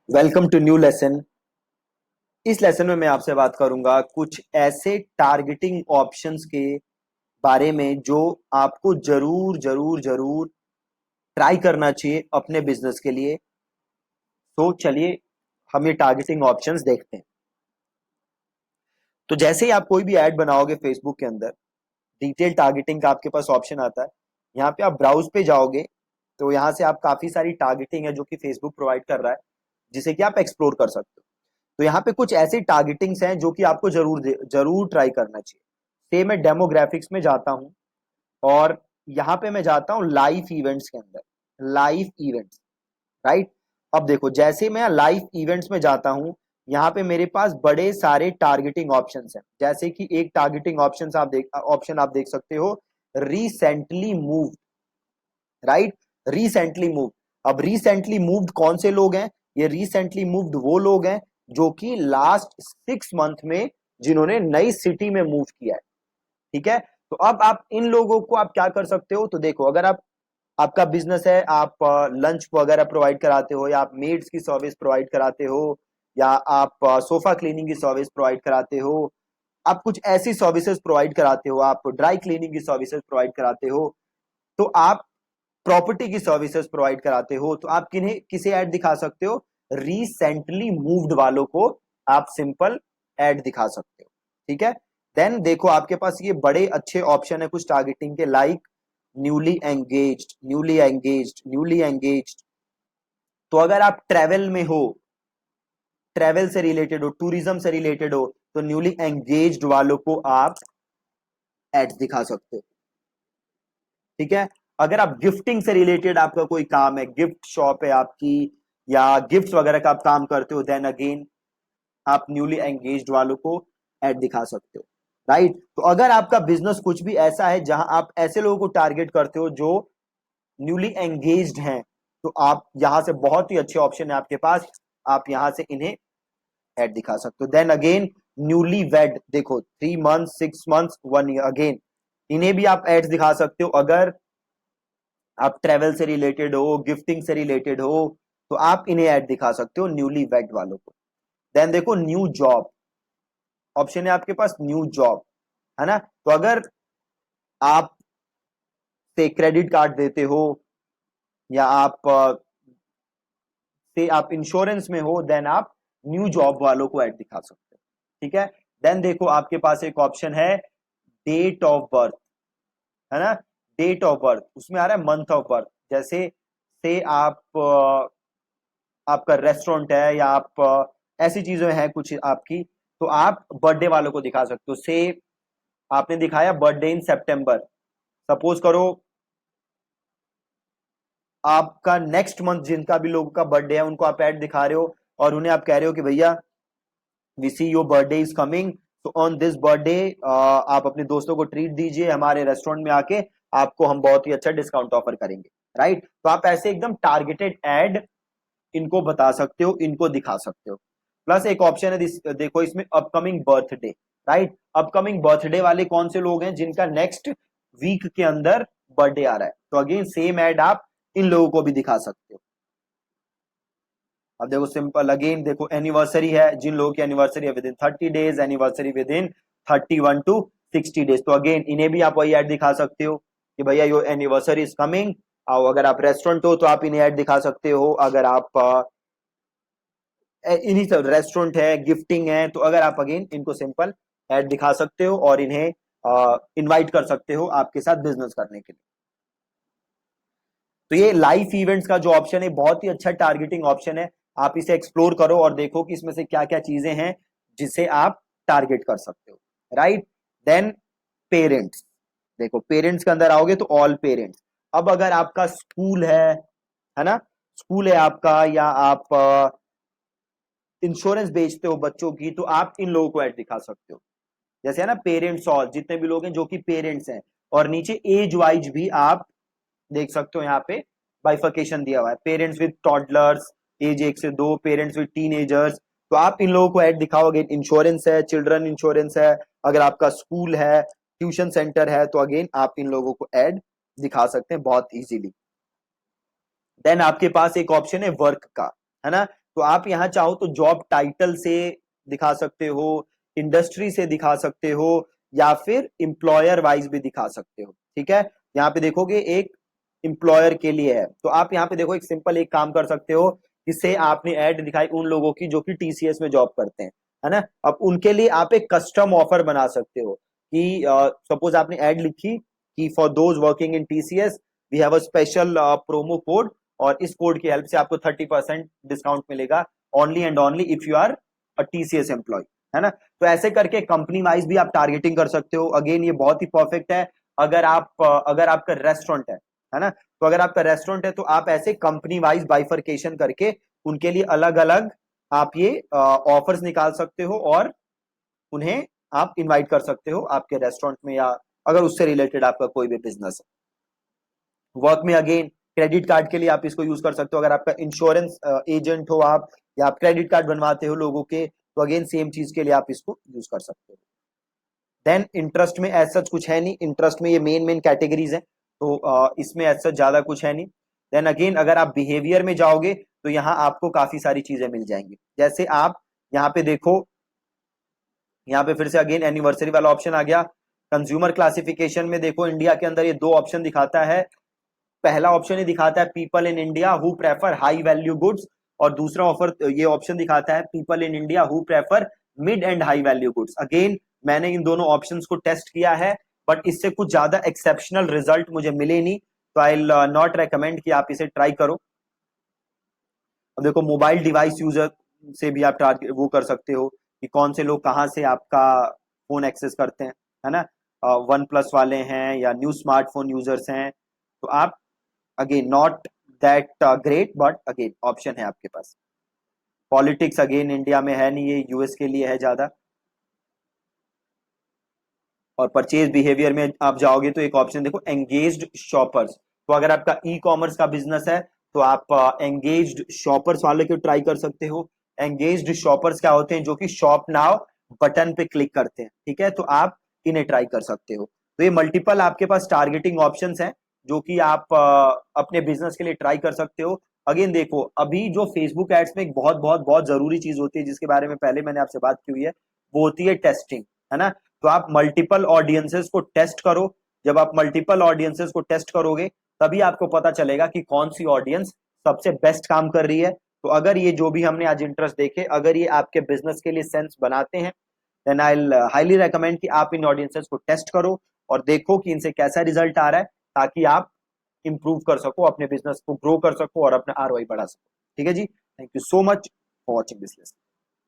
Welcome to new lesson. इस lesson में मैं आपसे बात करूंगा कुछ ऐसे टारगेटिंग ऑप्शंस के बारे में जो आपको जरूर जरूर जरूर ट्राई करना चाहिए अपने बिजनेस के लिए। तो चलिए हम ये टारगेटिंग ऑप्शंस देखते हैं। तो जैसे ही आप कोई भी ऐड बनाओगे फेसबुक के अंदर, डिटेल टारगेटिंग का आपके पास ऑप्शन आता है। यहाँ पे आप ब्राउज पे जाओगे तो यहाँ से आप काफी सारी टारगेटिंग है जो कि फेसबुक प्रोवाइड कर रहा है, जिसे कि आप एक्सप्लोर कर सकते हो। तो यहाँ पे कुछ ऐसी टारगेटिंग्स हैं जो कि आपको जरूर ट्राई करना चाहिए। से मैं डेमोग्राफिक्स में जाता हूँ और यहाँ पे मैं जाता हूँ लाइव इवेंट्स के अंदर। Live events, right. अब देखो जैसे मैं लाइव इवेंट्स में जाता हूँ, यहाँ पे मेरे पास बड़े सारे टारगेटिंग ऑप्शंस हैं। जैसे कि एक टारगेटिंग ऑप्शन आप देख सकते हो, recently moved, right. Recently moved. अब रिसेंटली मूव्ड कौन से लोग हैं? ये रिसेंटली मूव्ड वो लोग हैं जो कि लास्ट 6 मंथ में जिन्होंने नई सिटी में मूव किया है। ठीक है। तो अब आप इन लोगों को आप क्या कर सकते हो? तो देखो, अगर आप आपका बिजनेस है, आप लंच वगैरह प्रोवाइड कराते हो, या आप मेड्स की सर्विस प्रोवाइड कराते हो, या आप सोफा क्लीनिंग की सर्विस प्रोवाइड कराते हो, आप कुछ ऐसी सर्विसेज प्रोवाइड कराते हो, आप ड्राई क्लीनिंग की सर्विसेज प्रोवाइड कराते हो, तो आप प्रॉपर्टी की सर्विसेज प्रोवाइड कराते हो, तो आप किन्हें किसे ऐड दिखा सकते हो? रिसेंटली मूव्ड वालों को आप सिंपल ऐड दिखा सकते हो। ठीक है। देन देखो आपके पास ये बड़े अच्छे ऑप्शन है कुछ टारगेटिंग के, like newly engaged, newly engaged, newly engaged. तो अगर आप ट्रेवल में हो, ट्रेवल से रिलेटेड हो, टूरिज्म से रिलेटेड हो, तो न्यूली एंगेज्ड वालों को आप एड दिखा सकते हो। ठीक है। अगर आप गिफ्टिंग से रिलेटेड आपका कोई काम है, गिफ्ट शॉप है आपकी, या गिफ्ट वगैरह का आप काम करते हो, देन अगेन आप न्यूली एंगेज्ड वालों को ऐड दिखा सकते हो, राइट। तो अगर आपका बिजनेस कुछ भी ऐसा है जहां आप ऐसे लोगों को टारगेट करते हो जो न्यूली एंगेज्ड हैं, तो आप यहां से बहुत ही अच्छे ऑप्शन है आपके पास, आप यहां से इन्हें ऐड दिखा सकते हो। देन अगेन न्यूली वेड, देखो 3 मंथ, 6 मंथ, 1 ईयर, अगेन इन्हें भी आप एड्स दिखा सकते हो। अगर आप ट्रेवल से रिलेटेड हो, गिफ्टिंग से रिलेटेड हो, तो आप इन्हें ऐड दिखा सकते हो, न्यूली वेड वालों को। देन देखो न्यू जॉब ऑप्शन है आपके पास, न्यू जॉब, है ना। तो अगर आप से क्रेडिट कार्ड देते हो, या आप से आप इंश्योरेंस में हो, देन आप न्यू जॉब वालों को ऐड दिखा सकते हो। ठीक है। देन देखो आपके पास एक ऑप्शन है डेट ऑफ बर्थ, है ना। डेट ऑफ बर्थ, उसमें आ रहा है मंथ ऑफ बर्थ। जैसे से आप आपका रेस्टोरेंट है, या आप ऐसी चीजें हैं कुछ आपकी, तो आप बर्थडे वालों को दिखा सकते हो। से आपने दिखाया बर्थडे इन सितंबर, सपोज करो आपका नेक्स्ट मंथ जिनका भी लोगों का बर्थडे है उनको आप ऐड दिखा रहे हो, और उन्हें आप कह रहे हो कि भैया we see your birthday is coming, तो ऑन दिस बर्थडे आप अपने दोस्तों को ट्रीट दीजिए हमारे रेस्टोरेंट में आके, आपको हम बहुत ही अच्छा डिस्काउंट ऑफर करेंगे, राइट। तो आप ऐसे एकदम टारगेटेड एड इनको बता सकते हो, इनको दिखा सकते हो। प्लस एक ऑप्शन है देखो इसमें, upcoming birthday, right. Upcoming birthday वाले कौन से लोग हैं जिनका नेक्स्ट वीक के अंदर बर्थडे आ रहा है, तो अगेन सेम एड आप इन लोगों को भी दिखा सकते हो। अब देखो सिंपल, अगेन देखो एनिवर्सरी है, जिन लोगों की एनिवर्सरी है with in 30 days, anniversary with in 31 to 60 days, तो अगेन इन्हें भी आप वही ऐड दिखा सकते हो कि भैया योर एनिवर्सरी इज कमिंग। और अगर आप रेस्टोरेंट हो तो आप इन्हें ऐड दिखा सकते हो। अगर आप इन्हीं सब रेस्टोरेंट है, गिफ्टिंग है, तो अगर आप अगेन इनको सिंपल ऐड दिखा सकते हो और इन्हें इनवाइट कर सकते हो आपके साथ बिजनेस करने के लिए। तो ये लाइव इवेंट्स का जो ऑप्शन है बहुत ही अच्छा टारगेटिंग ऑप्शन है। आप इसे एक्सप्लोर करो और देखो कि इसमें से क्या क्या चीजें हैं जिसे आप टारगेट कर सकते हो, राइट। देन पेरेंट्स, देखो पेरेंट्स के अंदर आओगे तो ऑल पेरेंट्स। अब अगर आपका स्कूल है ना, स्कूल है आपका, या आप इंश्योरेंस बेचते हो बच्चों की, तो आप इन लोगों को ऐड दिखा सकते हो। जैसे है ना पेरेंट्स ऑल, जितने भी लोग हैं जो कि पेरेंट्स हैं, और नीचे एज वाइज भी आप देख सकते हो, यहाँ पे बाइफर्केशन दिया हुआ है, पेरेंट्स विद टॉडलर्स एज 1 से 2, पेरेंट्स विद टीनेजर्स, तो आप इन लोगों को ऐड दिखाओगे। इंश्योरेंस है, चिल्ड्रन इंश्योरेंस है, अगर आपका स्कूल है, ट्यूशन सेंटर है, तो अगेन आप इन लोगों को ऐड दिखा सकते हैं बहुत इजीली। देन आपके पास एक ऑप्शन है वर्क का, है ना। तो आप यहाँ चाहो तो जॉब टाइटल से दिखा सकते हो, इंडस्ट्री से दिखा सकते हो, या फिर एम्प्लॉयर वाइज भी दिखा सकते हो। ठीक है, यहाँ पे देखोगे एक एम्प्लॉयर के लिए है, तो आप यहाँ पे देखो एक सिंपल एक काम कर सकते हो, जिससे आपने ऐड दिखाई उन लोगों की जो कि टीसीएस में जॉब करते हैं, है ना। अब उनके लिए आप एक कस्टम ऑफर बना सकते हो कि सपोज आपने ऐड लिखी कि for those working in TCS we have a special promo code, और इस कोड की हेल्प से आपको 30% डिस्काउंट मिलेगा only and only if you are a TCS employee, है ना। तो ऐसे करके कंपनी वाइज भी आप टारगेटिंग कर सकते हो। अगेन ये बहुत ही परफेक्ट है अगर आपका रेस्टोरेंट है ना। तो अगर आपका रेस्टोरेंट है तो आप ऐसे कंपनी वाइज बाइफरकेशन करके उनके लिए अलग अलग आप ये ऑफर्स निकाल सकते हो, और उन्हें आप इनवाइट कर सकते हो आपके रेस्टोरेंट में, या अगर उससे रिलेटेड आपका कोई भी बिजनेस है। वर्क में अगेन क्रेडिट कार्ड के लिए आप इसको यूज कर सकते हो। अगर आपका इंश्योरेंस एजेंट हो आप, या आप क्रेडिट कार्ड बनवाते हो लोगों के, तो अगेन सेम चीज के लिए आप इसको यूज कर सकते हो। देन इंटरेस्ट में एज सच कुछ है नहीं, इंटरेस्ट में ये मेन मेन कैटेगरीज है, तो इसमें एज सच ज्यादा कुछ है नहीं। देन अगेन अगर आप बिहेवियर में जाओगे तो यहाँ आपको काफी सारी चीजें मिल जाएंगी। जैसे आप यहाँ पे देखो, यहाँ पे फिर से अगेन एनिवर्सरी वाला ऑप्शन आ गया। कंज्यूमर क्लासिफिकेशन में देखो इंडिया के अंदर ये दो ऑप्शन दिखाता है। पहला ऑप्शन ये दिखाता है people in India who prefer high value goods, और दूसरा ऑफर ये ऑप्शन दिखाता है people in India who prefer mid and high value goods. Again मैंने इन दोनों ऑप्शंस को टेस्ट किया है, बट इससे कुछ ज्यादा एक्सेप्शनल रिजल्ट मुझे मिले नहीं, तो आई नॉट रेकमेंड कि आप इसे ट्राई करो। अब देखो मोबाइल डिवाइस यूजर से भी आप टारगेट वो कर सकते हो कि कौन से लोग कहाँ से आपका फोन एक्सेस करते हैं, है ना। वन प्लस वाले हैं या न्यू स्मार्टफोन यूजर्स हैं, तो आप again not that great, but again option है आपके पास। पॉलिटिक्स अगेन इंडिया में है नहीं, ये यूएस के लिए है ज्यादा। और परचेज बिहेवियर में आप जाओगे तो एक ऑप्शन देखो एंगेज्ड शॉपर्स, तो अगर आपका ई कॉमर्स का बिजनेस है तो आप एंगेज्ड शॉपर्स वाले को ट्राई कर सकते हो। एंगेज्ड शॉपर्स क्या होते हैं, जो कि शॉप नाउ बटन पे क्लिक करते हैं, ठीक है, तो आप इन्हें ट्राई कर सकते हो। तो ये मल्टीपल आपके पास टारगेटिंग ऑप्शंस हैं जो कि आप अपने बिजनेस के लिए ट्राई कर सकते हो। अगेन देखो अभी जो फेसबुक एड्स में एक बहुत बहुत बहुत जरूरी चीज होती है, जिसके बारे में पहले मैंने आपसे बात की हुई है, वो होती है टेस्टिंग, है ना। तो आप मल्टीपल ऑडियंसेस को टेस्ट करो। जब आप मल्टीपल ऑडियंसेस को टेस्ट करोगे तभी आपको पता चलेगा कि कौन सी ऑडियंस सबसे बेस्ट काम कर रही है। तो अगर ये जो भी हमने आज इंटरेस्ट देखे, अगर ये आपके बिजनेस के लिए सेंस बनाते हैं, देन आई हाईली रेकमेंड कि आप इन ऑडियंसेस को टेस्ट करो और देखो कि इनसे कैसा रिजल्ट आ रहा है, ताकि आप इंप्रूव कर सको, अपने बिजनेस को ग्रो कर सको और अपना आरओआई बढ़ा सको। ठीक है जी, thank you so much for watching this lesson.